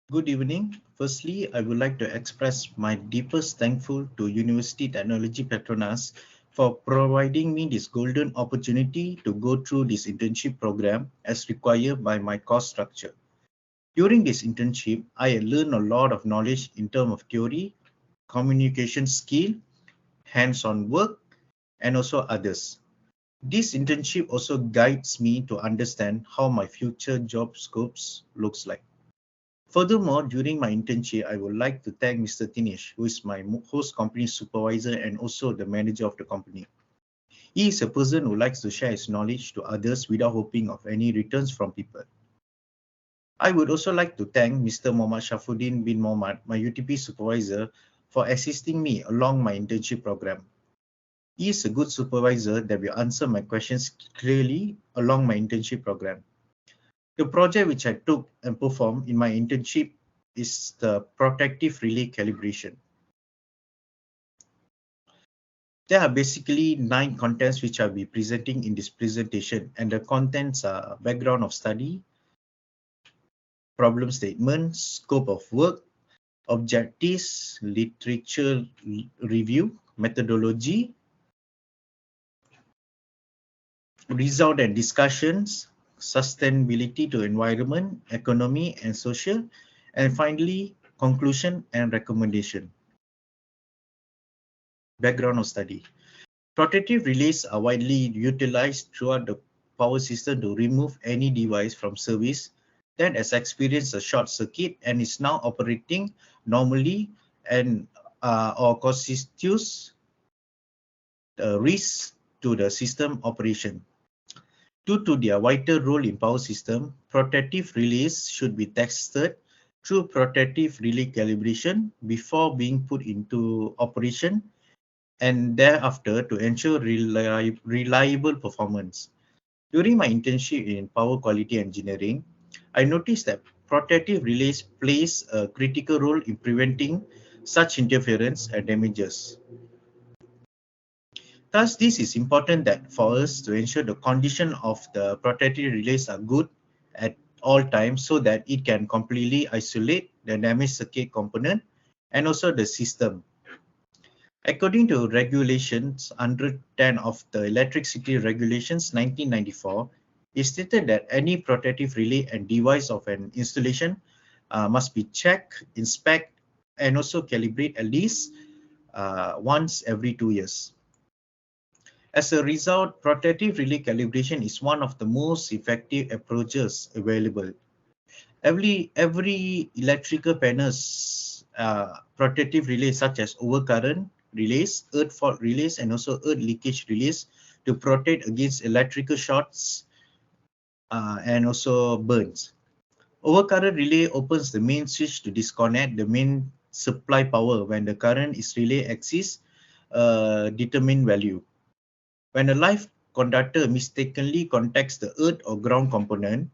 Good evening. Firstly, I would like to express my deepest thankful to University Technology Petronas for providing me this golden opportunity to go through this internship program as required by my course structure. During this internship, I learned a lot of knowledge in terms of theory, communication skill, hands-on work, and also others. This internship also guides me to understand how my future job scopes looks like. Furthermore, during my internship, I would like to thank Mr. Tinesh, who is my host company supervisor and also the manager of the company. He is a person who likes to share his knowledge to others without hoping of any returns from people. I would also like to thank Mr. Mohammad Shafuddin bin Mohammad, my UTP supervisor, for assisting me along my internship program. He is a good supervisor that will answer my questions clearly along my internship program. The project which I took and performed in my internship is the protective relay calibration. There are basically 9 contents which I'll be presenting in this presentation, and the contents are background of study, problem statement, scope of work, objectives, literature review, methodology, result and discussions, sustainability to environment, economy and social, and finally conclusion and recommendation. Background of study. Protective relays are widely utilized throughout the power system to remove any device from service that has experienced a short circuit and is now operating normally and or constitutes a risk to the system operation. Due to their vital role in power system, protective relays should be tested through protective relay calibration before being put into operation and thereafter to ensure reliable performance. During my internship in power quality engineering, I noticed that protective relays plays a critical role in preventing such interference and damages. Thus, this is important that for us to ensure the condition of the protective relays are good at all times so that it can completely isolate the damaged circuit component and also the system. According to regulations 110 of the Electricity Regulations 1994, it stated that any protective relay and device of an installation must be checked, inspect, and also calibrate at least once every 2 years. As a result, protective relay calibration is one of the most effective approaches available. Every electrical panels protective relays such as overcurrent relays, earth fault relays, and also earth leakage relays to protect against electrical shorts and also burns. Overcurrent relay opens the main switch to disconnect the main supply power when the current is relay exceeds a determined value. When a live conductor mistakenly contacts the earth or ground component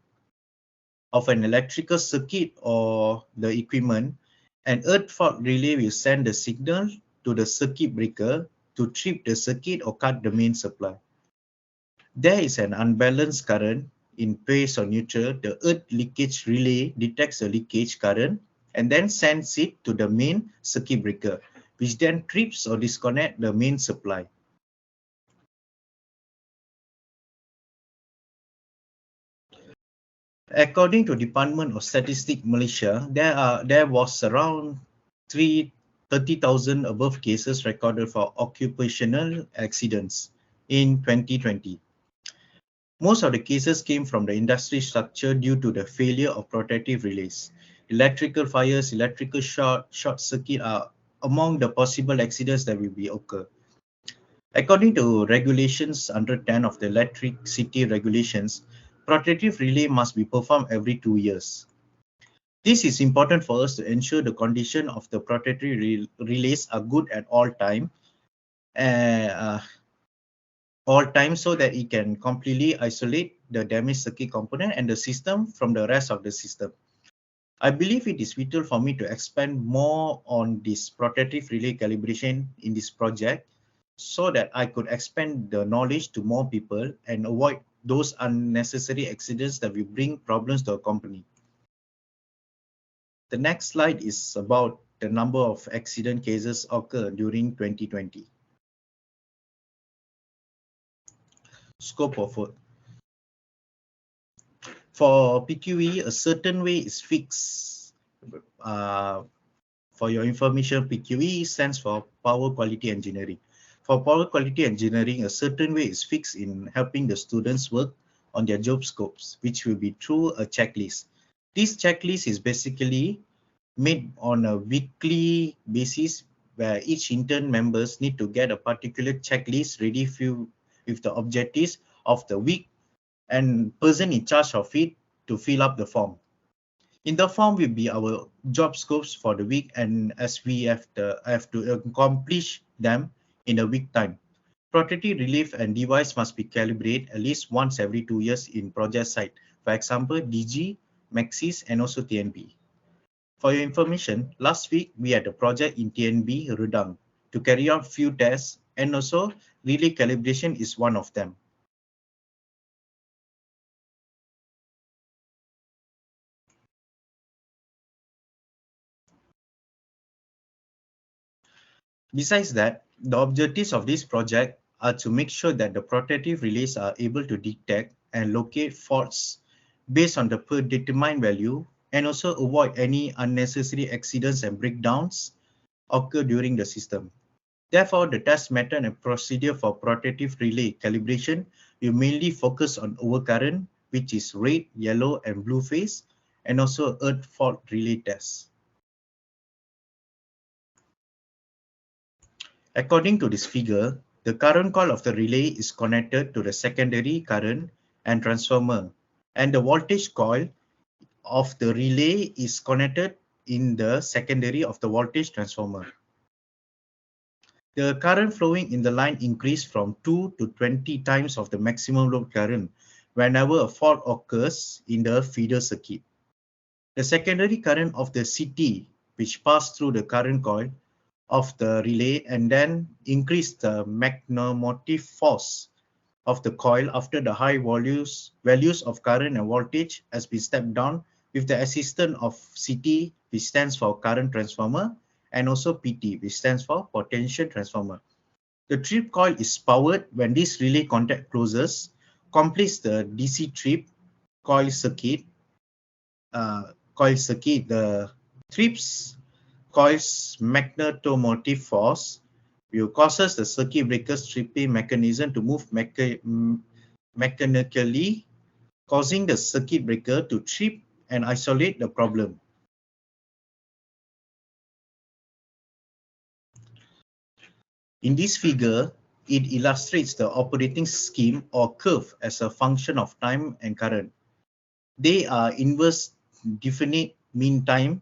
of an electrical circuit or the equipment, an earth fault relay will send the signal to the circuit breaker to trip the circuit or cut the main supply. There is an unbalanced current in phase or neutral. The earth leakage relay detects the leakage current and then sends it to the main circuit breaker, which then trips or disconnects the main supply. According to Department of Statistics Malaysia, there was around 30,000 above cases recorded for occupational accidents in 2020. Most of the cases came from the industry structure due to the failure of protective relays. Electrical fires, electrical short circuit are among the possible accidents that will be occur. According to regulations under 10 of the electricity regulations, protective relay must be performed every 2 years. This is important for us to ensure the condition of the protective relays are good at uh, all times so that it can completely isolate the damaged circuit component and the system from the rest of the system. I believe it is vital for me to expand more on this protective relay calibration in this project so that I could expand the knowledge to more people and avoid those unnecessary accidents that will bring problems to a company. The next slide is about the number of accident cases occurred during 2020. Scope of work. For PQE, a certain way is fixed. For your information, PQE stands for Power Quality Engineering. For Power Quality Engineering, a certain way is fixed in helping the students work on their job scopes, which will be through a checklist. This checklist is basically made on a weekly basis where each intern members need to get a particular checklist ready with the objectives of the week and person in charge of it to fill up the form. In the form will be our job scopes for the week, and as we have to accomplish them in a week time. Protective relief and device must be calibrated at least once every 2 years in project site. For example, DG, Maxis, and also TNB. For your information, last week we had a project in TNB Redang to carry out few tests, and also relay calibration is one of them. Besides that, the objectives of this project are to make sure that the protective relays are able to detect and locate faults based on the predetermined value, and also avoid any unnecessary accidents and breakdowns occur during the system. Therefore, the test method and procedure for protective relay calibration will mainly focus on overcurrent, which is red, yellow, and blue phase, and also earth fault relay tests. According to this figure, the current coil of the relay is connected to the secondary current and transformer, and the voltage coil of the relay is connected in the secondary of the voltage transformer. The current flowing in the line increased from 2 to 20 times of the maximum load current whenever a fault occurs in the feeder circuit. The secondary current of the CT, which passed through the current coil of the relay and then increase the magnetic force of the coil after the high values of current and voltage has been stepped down with the assistance of CT, which stands for current transformer, and also PT, which stands for potential transformer. The trip coil is powered when this relay contact closes, completes the DC trip coil circuit. The trips coil's magnetomotive force will causes the circuit breaker stripping mechanism to move mechanically, causing the circuit breaker to trip and isolate the problem. In this figure, it illustrates the operating scheme or curve as a function of time and current. They are inverse definite mean time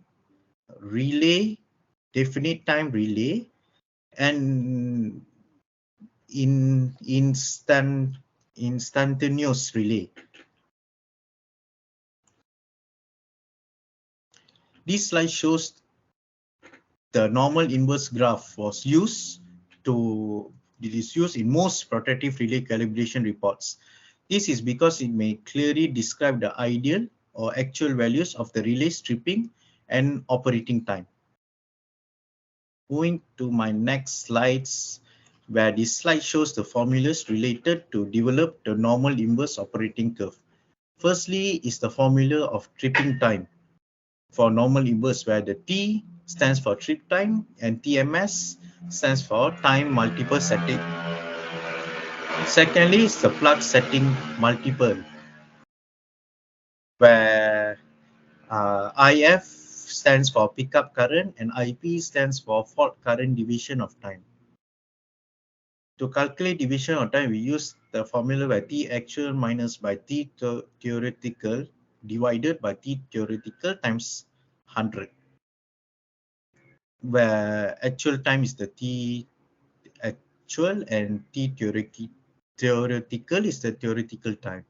relay, definite time relay, and instantaneous relay. This slide shows the normal inverse graph it is used in most protective relay calibration reports. This is because it may clearly describe the ideal or actual values of the relay stripping and operating time. Moving to my next slides, where this slide shows the formulas related to develop the normal inverse operating curve. Firstly is the formula of tripping time for normal inverse, where the T stands for trip time and TMS stands for time multiple setting. Secondly is the plug setting multiple, where IF stands for pickup current and IP stands for fault current division of time. To calculate division of time, we use the formula by T actual minus by T theoretical divided by T theoretical times 100, where actual time is the T actual and T theoretical is the theoretical time.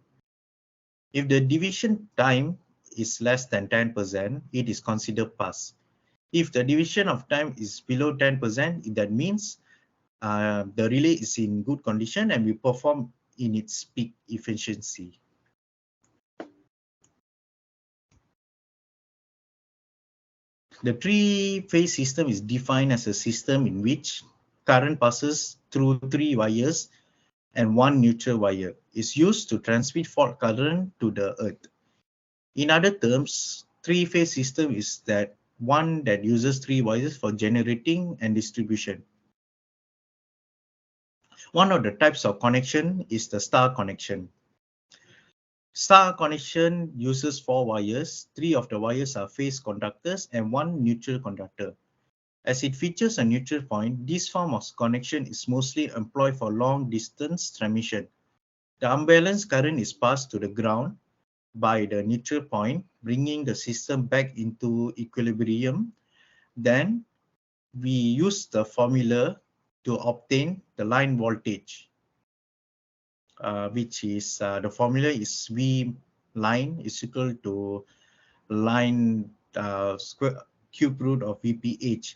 If the division time is less than 10%, it is considered pass. If the division of time is below 10%, that means the relay is in good condition and will perform in its peak efficiency. The three-phase system is defined as a system in which current passes through three wires and one neutral wire is used to transmit fault current to the earth. In other terms, three-phase system is that one that uses three wires for generating and distribution. One of the types of connection is the star connection. Star connection uses four wires. Three of the wires are phase conductors and one neutral conductor. As it features a neutral point, this form of connection is mostly employed for long-distance transmission. The unbalanced current is passed to the ground by the neutral point, bringing the system back into equilibrium. Then we use the formula to obtain the line voltage, which is the formula is V line is equal to line square cube root of VPH,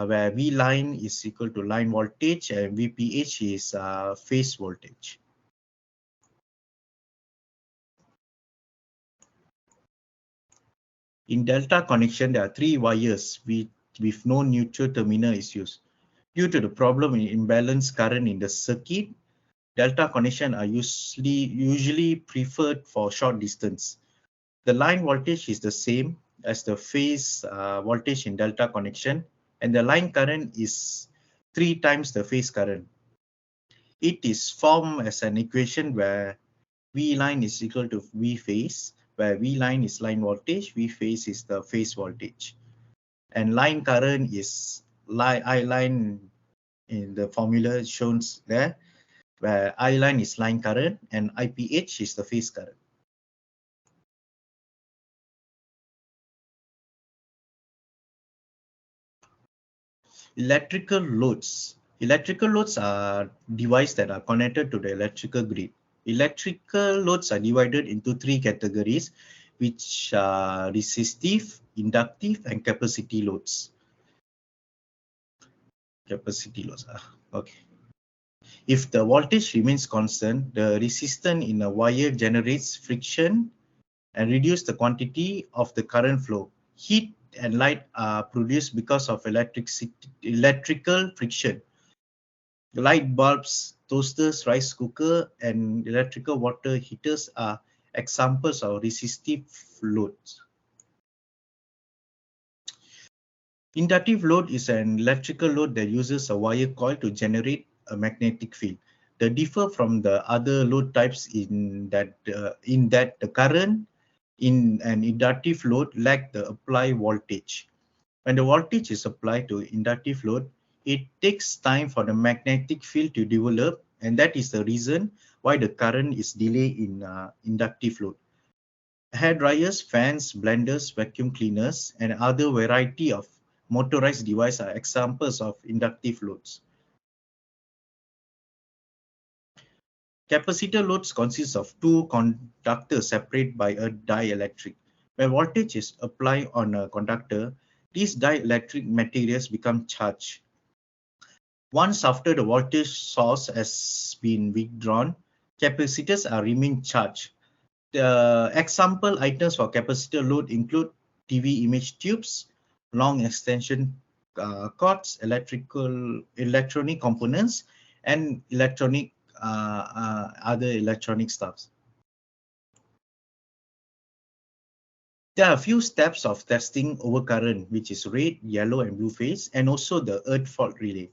where V line is equal to line voltage and VPH is phase voltage. In delta connection, there are three wires with no neutral terminal is used. Due to the problem in imbalance current in the circuit, delta connection are usually preferred for short distance. The line voltage is the same as the phase voltage in delta connection, and the line current is 3 times the phase current. It is formed as an equation where V line is equal to V phase, where V line is line voltage, V phase is the phase voltage. And line current is I line in the formula shown there, where I line is line current and IPH is the phase current. Electrical loads. Electrical loads are devices that are connected to the electrical grid. Electrical loads are divided into three categories, which are resistive, inductive, and capacity loads. Capacity loads. Okay. If the voltage remains constant, the resistance in a wire generates friction and reduces the quantity of the current flow. Heat and light are produced because of electrical friction. Light bulbs, toasters, rice cooker, and electrical water heaters are examples of resistive loads. Inductive load is an electrical load that uses a wire coil to generate a magnetic field. They differ from the other load types in that the current in an inductive load lack the applied voltage. When the voltage is applied to inductive load, it takes time for the magnetic field to develop, and that is the reason why the current is delayed in inductive load. Hair dryers, fans, blenders, vacuum cleaners, and other variety of motorized devices are examples of inductive loads. Capacitor loads consist of two conductors separated by a dielectric. When voltage is applied on a conductor, these dielectric materials become charged. Once after the voltage source has been withdrawn, capacitors are remain charged. The example items for capacitor load include TV image tubes, long extension cords, electronic components, and other electronic stuffs. There are a few steps of testing overcurrent, which is red, yellow, and blue phase, and also the earth fault relay.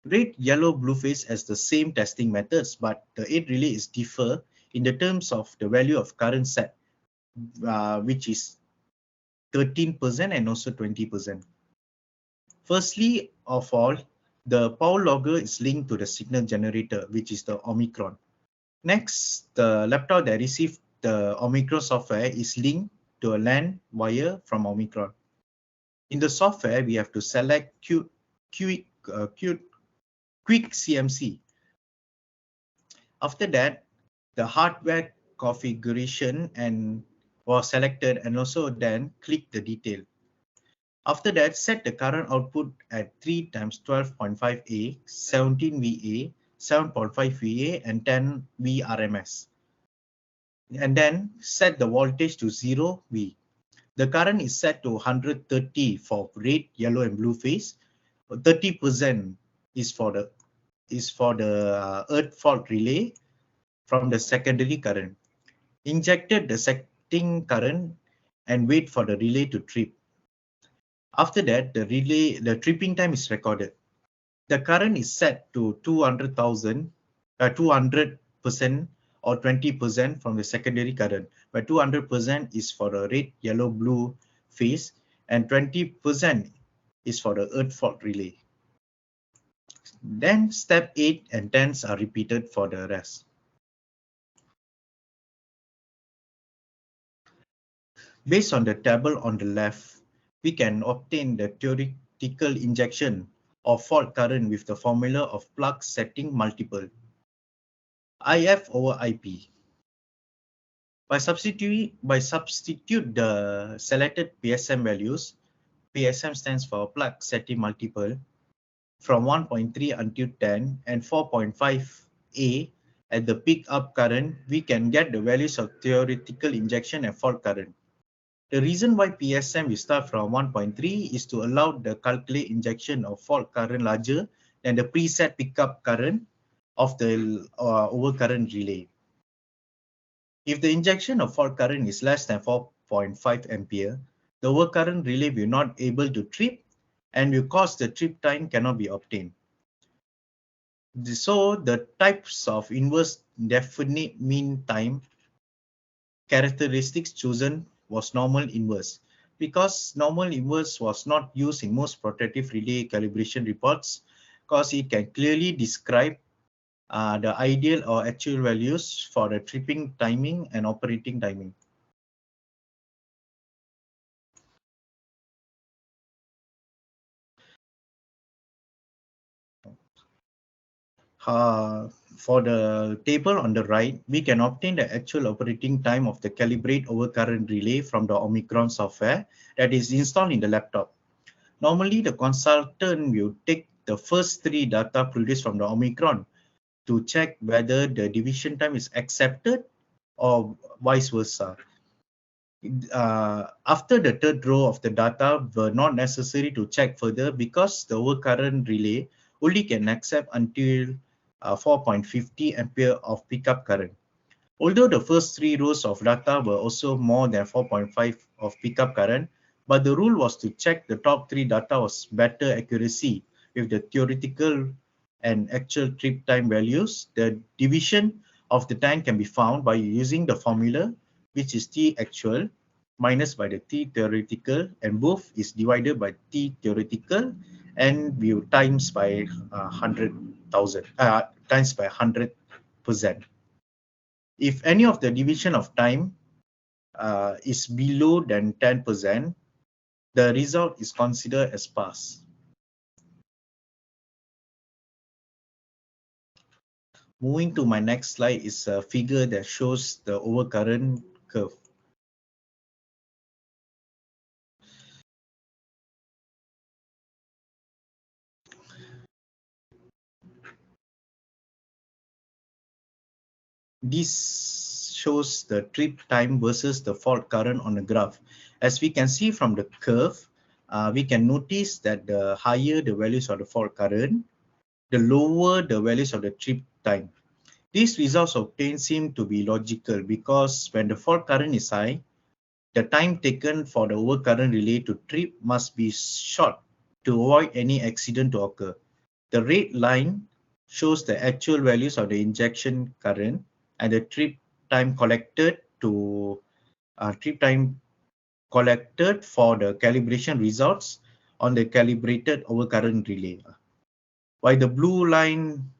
Red, yellow, blue phase has the same testing methods, but the earth relay is differ in the terms of the value of current set, which is 13% and also 20%. Firstly of all, the power logger is linked to the signal generator, which is the Omicron. Next, the laptop that received the Omicron software is linked to a LAN wire from Omicron. In the software, we have to select Quick CMC. After that, the hardware configuration was selected, and also then click the detail. After that, set the current output at 3 times 12.5 A, 17 VA, 7.5 VA, and 10 VRMS. And then set the voltage to 0 V. The current is set to 130 for red, yellow, and blue phase. 30% is for the earth fault relay from the secondary current. Injected the setting current and wait for the relay to trip. After that, the tripping time is recorded. The current is set to 200% or 20% from the secondary current, where 200% is for the red, yellow, blue phase, and 20% is for the earth fault relay. Then step 8 and 10 are repeated for the rest. Based on the table on the left, we can obtain the theoretical injection of fault current with the formula of plug setting multiple, IF over IP. By substitute the selected PSM values, PSM stands for plug setting multiple, from 1.3 until 10 and 4.5 A at the peak up current, we can get the values of theoretical injection and fault current. The reason why PSM we start from 1.3 is to allow the calculate injection of fault current larger than the preset pickup current of the overcurrent relay. If the injection of fault current is less than 4.5 ampere, the overcurrent relay will not able to trip and will cause the trip time cannot be obtained. So the types of inverse definite mean time characteristics chosen was normal inverse. Because normal inverse was not used in most protective relay calibration reports, because it can clearly describe the ideal or actual values for the tripping timing and operating timing. For the table on the right, we can obtain the actual operating time of the calibrate overcurrent relay from the Omicron software that is installed in the laptop. Normally, the consultant will take the first 3 data produced from the Omicron to check whether the division time is accepted or vice versa. After the third row of the data were not necessary to check further because the overcurrent relay only can accept until 4.50 ampere of pickup current. Although the first 3 rows of data were also more than 4.5 of pickup current, but the rule was to check the top 3 data was better accuracy with the theoretical and actual trip time values. The division of the time can be found by using the formula, which is T actual minus by the T theoretical, and both is divided by T theoretical and we times by 100,000 times by 100%. If any of the division of time is below than 10%, the result is considered as pass. Moving to my next slide is a figure that shows the overcurrent curve. This shows the trip time versus the fault current on the graph. As we can see from the curve, we can notice that the higher the values of the fault current, the lower the values of the trip time. These results obtained seem to be logical because when the fault current is high, the time taken for the overcurrent relay to trip must be short to avoid any accident to occur. The red line shows the actual values of the injection current and the trip time collected for the calibration results on the calibrated overcurrent relay. While the blue line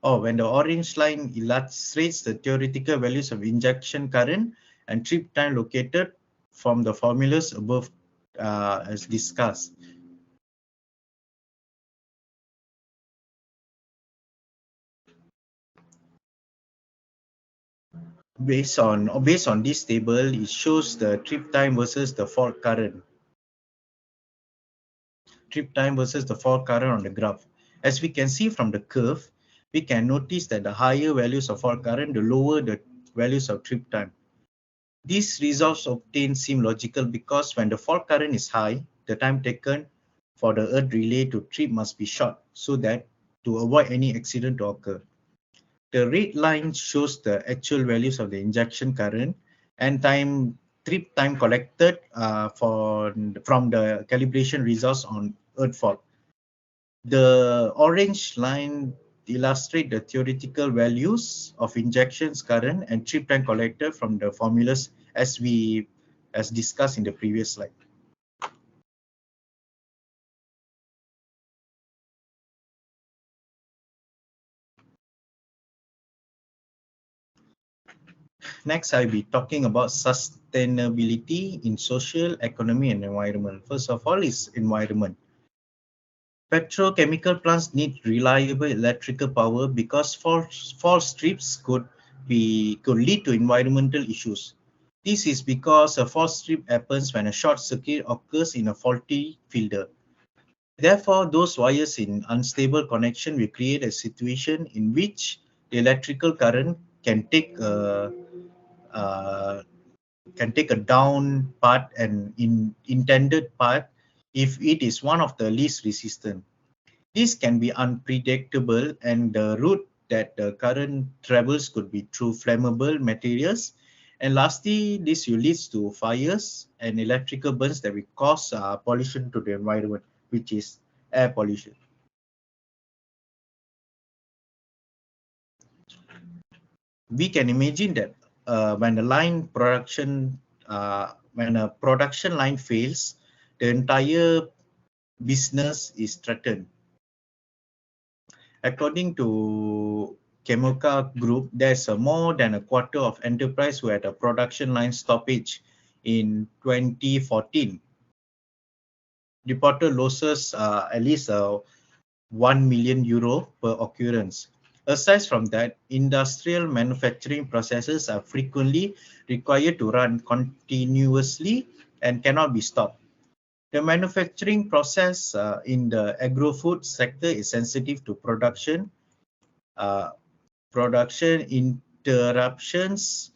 when the orange line illustrates the theoretical values of injection current and trip time located from the formulas above as discussed. Based on this table, it shows the trip time versus the fault current. Trip time versus the fault current on the graph. As we can see from the curve, we can notice that the higher values of fault current, the lower the values of trip time. These results obtained seem logical because when the fault current is high, the time taken for the earth relay to trip must be short so that to avoid any accident to occur. The red line shows the actual values of the injection current and trip time collected from the calibration results on earth fault. The orange line illustrate the theoretical values of injections current and trip time collected from the formulas as discussed in the previous slide. Next, I'll be talking about sustainability in social, economy, and environment. First of all is environment. Petrochemical plants need reliable electrical power because false trips could lead to environmental issues. This is because a false trip happens when a short circuit occurs in a faulty feeder. Therefore, those wires in unstable connection will create a situation in which the electrical current can take uh, a down path and intended path if it is one of the least resistant. This can be unpredictable, and the route that the current travels could be through flammable materials. And lastly, this will lead to fires and electrical burns that will cause pollution to the environment, which is air pollution. We can imagine that when a production line fails, the entire business is threatened. According to Kemoka Group, there's more than a quarter of enterprise who had a production line stoppage in 2014. Reported losses at least €1 million per occurrence. Aside from that, industrial manufacturing processes are frequently required to run continuously and cannot be stopped. The manufacturing process in the agro-food sector is sensitive to uh, production interruptions.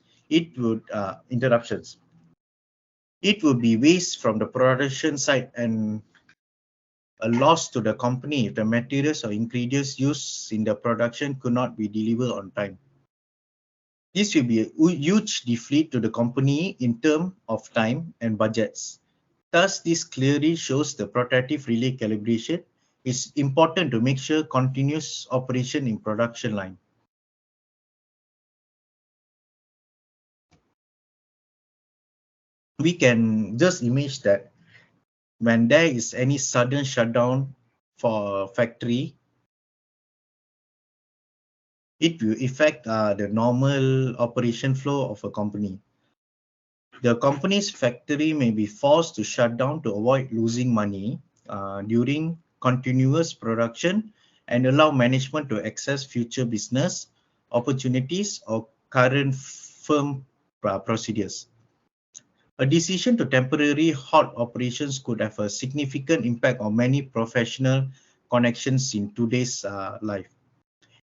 It would be waste from the production side and a loss to the company if the materials or ingredients used in the production could not be delivered on time. This will be a huge defeat to the company in terms of time and budgets. Thus, this clearly shows the protective relay calibration is important to make sure continuous operation in production line. We can just imagine that when there is any sudden shutdown for a factory, it will affect the normal operation flow of a company. The company's factory may be forced to shut down to avoid losing money during continuous production and allow management to access future business opportunities or current firm procedures. A decision to temporarily halt operations could have a significant impact on many professional connections in today's life.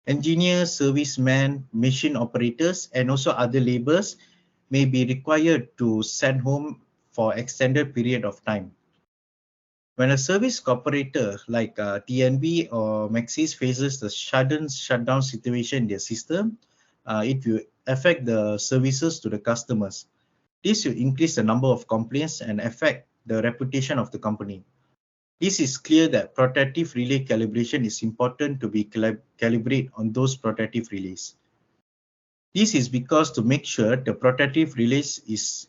Engineers, servicemen, machine operators, and also other laborers may be required to send home for extended period of time. When a service operator like TNB or Maxis faces the sudden shutdown situation in their system, it will affect the services to the customers. This will increase the number of complaints and affect the reputation of the company. This is clear that protective relay calibration is important to be calibrate on those protective relays. This is because to make sure the protective relays is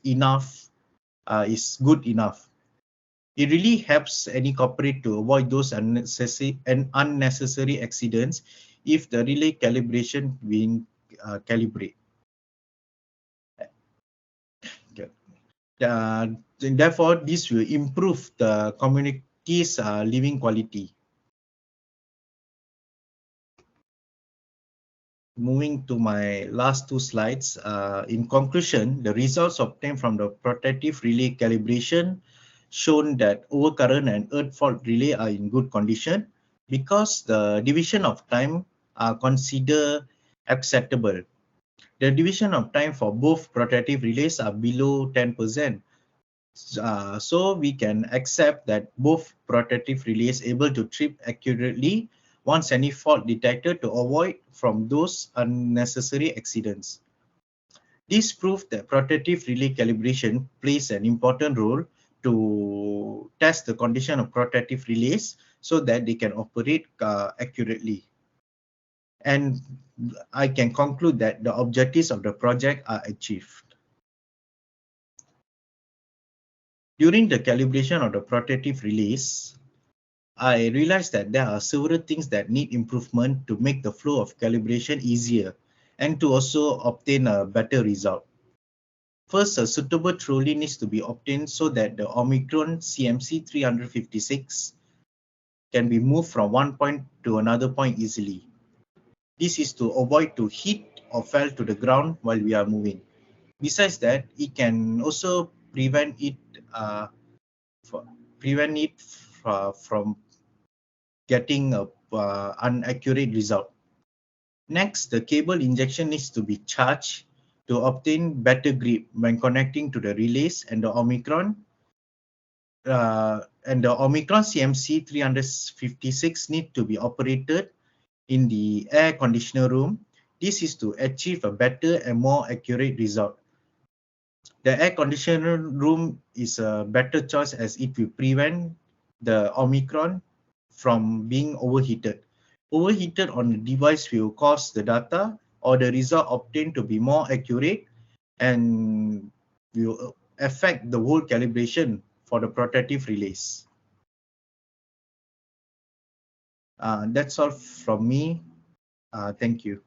good enough. It really helps any corporate to avoid those unnecessary accidents if the relay calibration being calibrate. Therefore, this will improve the community's living quality. Moving to my last two slides, in conclusion, the results obtained from the protective relay calibration shown that overcurrent and earth fault relay are in good condition because the division of time are considered acceptable. The division of time for both protective relays are below 10%. So we can accept that both protective relays able to trip accurately once any fault detected to avoid from those unnecessary accidents. This proves that protective relay calibration plays an important role to test the condition of protective relays so that they can operate accurately. And I can conclude that the objectives of the project are achieved. During the calibration of the protective relays, I realized that there are several things that need improvement to make the flow of calibration easier and to also obtain a better result. First, a suitable trolley needs to be obtained so that the Omicron CMC 356 can be moved from one point to another point easily. This is to avoid to hit or fall to the ground while we are moving. Besides that, it can also prevent it uh, from getting a inaccurate result. Next, the cable injection needs to be charged to obtain better grip when connecting to the relays and the Omicron CMC 356 need to be operated in the air conditioner room. This is to achieve a better and more accurate result. The air conditioner room is a better choice as it will prevent the Omicron from being overheated. Overheated on the device will cause the data or the result obtained to be more accurate and will affect the whole calibration for the protective relays. That's all from me. Thank you.